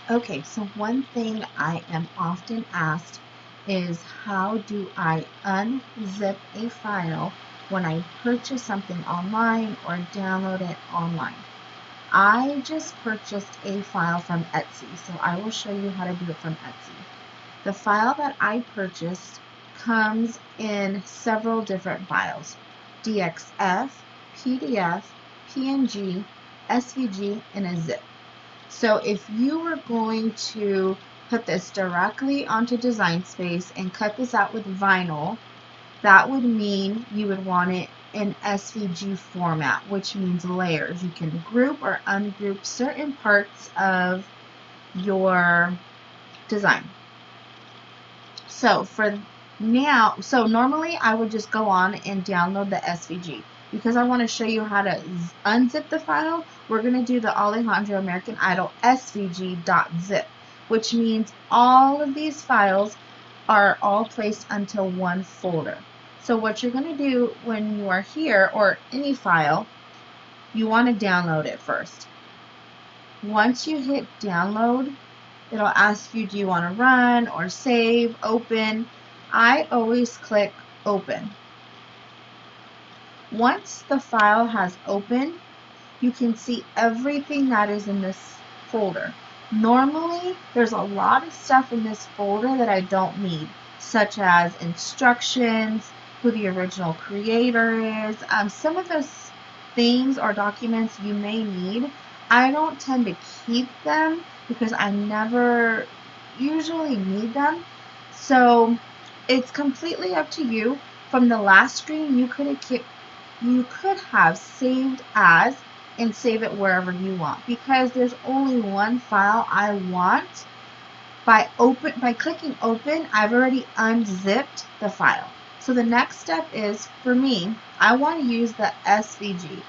Okay, so one thing I am often asked is how do I unzip a file when I purchase something online or download it online? I just purchased a file from Etsy, so I will show you how to do it from Etsy. The file that I purchased comes in several different files: DXF, PDF, PNG, SVG, and a zip. So if you were going to put this directly onto Design Space and cut this out with vinyl, that would mean you would want it in SVG format, which means layers. You can group or ungroup certain parts of your design. So normally I would just go on and download the SVG. Because I want to show you how to unzip the file, we're going to do the Alejandro American Idol SVG.zip, which means all of these files are all placed into one folder. So what you're going to do when you are here, or any file, you want to download it first. Once you hit download, it'll ask you, do you want to run or save, open? I always click open. Once the file has opened, you can see everything that is in this folder. Normally, there's a lot of stuff in this folder that I don't need, such as instructions, who the original creator is, some of those things or documents you may need. I don't tend to keep them because I never usually need them. So it's completely up to you. From the last screen, you could have saved as and save it wherever you want, because there's only one file I want. By clicking open, I've already unzipped the file. So the next step is, for me, I want to use the SVG.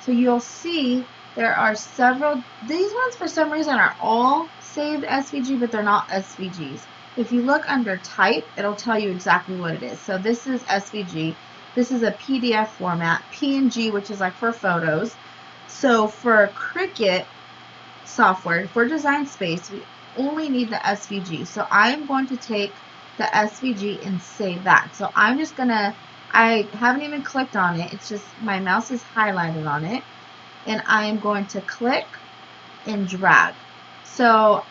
So you'll see there are several. These ones for some reason are all saved SVG, but they're not SVGs. If you look under type, it'll tell you exactly what it is. So this is SVG. This is a PDF format. PNG, which is like for photos. So for Cricut software, for Design Space, we only need the SVG. So I am going to take the SVG and save that. So I'm just going to, I haven't even clicked on it. It's just my mouse is highlighted on it. And I am going to click and drag. So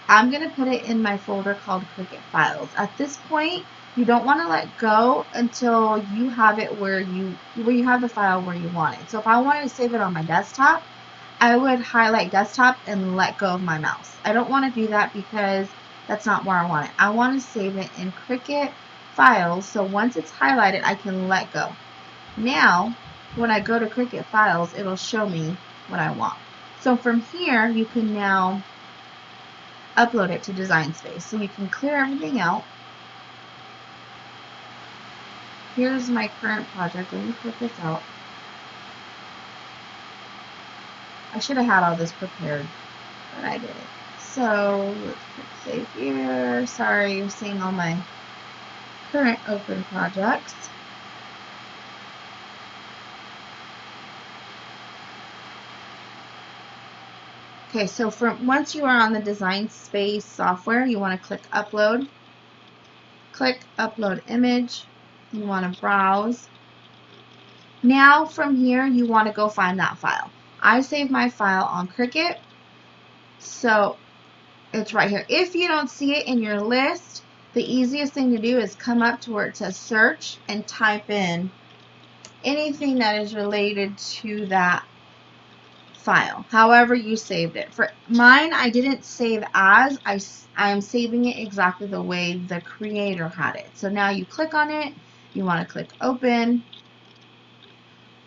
I'm going to put it in my folder called Cricut Files. At this point, you don't want to let go until you have it where you have the file where you want it. So if I wanted to save it on my desktop, I would highlight desktop and let go of my mouse. I don't want to do that because that's not where I want it. I want to save it in Cricut Files, so once it's highlighted, I can let go. Now, when I go to Cricut Files, it'll show me what I want. So from here, you can now upload it to Design Space. So you can clear everything out. Here's my current project. Let me click this out. I should have had all this prepared, but I didn't. So let's click save here. Sorry, you're seeing all my current open projects. Okay, so once you are on the Design Space software, you want to click upload. Click upload image. You want to browse. Now from here, you want to go find that file. I saved my file on Cricut, so it's right here. If you don't see it in your list, the easiest thing to do is come up to where it says search and type in anything that is related to that file, however you saved it. For mine, I didn't save as, I am saving it exactly the way the creator had it. So now you click on it, you want to click open.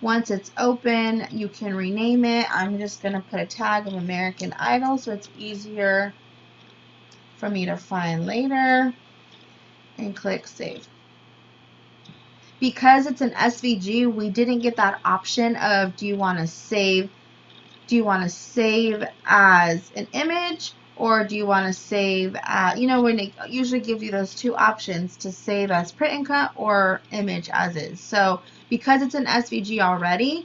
Once it's open, you can rename it. I'm just going to put a tag of American Idol so it's easier for me to find later, and click save. Because it's an SVG, we didn't get that option of do you want to save as an image, or do you want to save when they usually give you those two options to save as print and cut or image as is. So because it's an SVG already,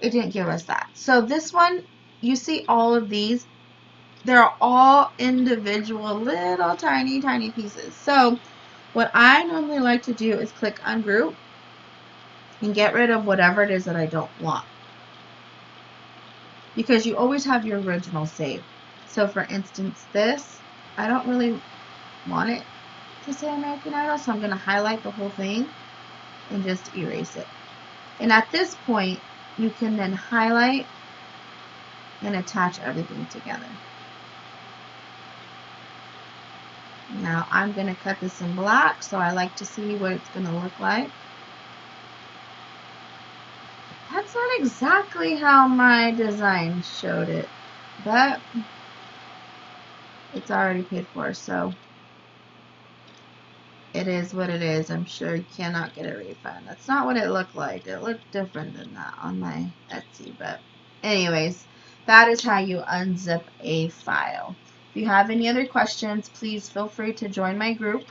it didn't give us that. So this one, you see all of these they're all individual little tiny pieces. So what I normally like to do is click ungroup and get rid of whatever it is that I don't want, because you always have your original save. So for instance, this, I don't really want it to say American Idol, so I'm going to highlight the whole thing and just erase it. And at this point, you can then highlight and attach everything together. Now I'm going to cut this in black, so I like to see what it's going to look like. That's not exactly how my design showed it, but it's already paid for, so it is what it is. I'm sure you cannot get a refund. That's not what it looked like. It looked different than that on my Etsy, but anyways, that is how you unzip a file. If you have any other questions, please feel free to join my group,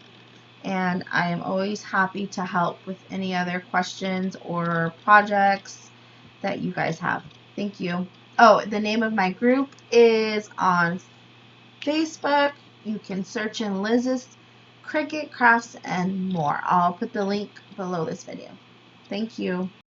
and I am always happy to help with any other questions or projects that you guys have. Thank you. Oh, the name of my group is on Facebook. You can search in Liz's Cricut Crafts and more. I'll put the link below this video. Thank you.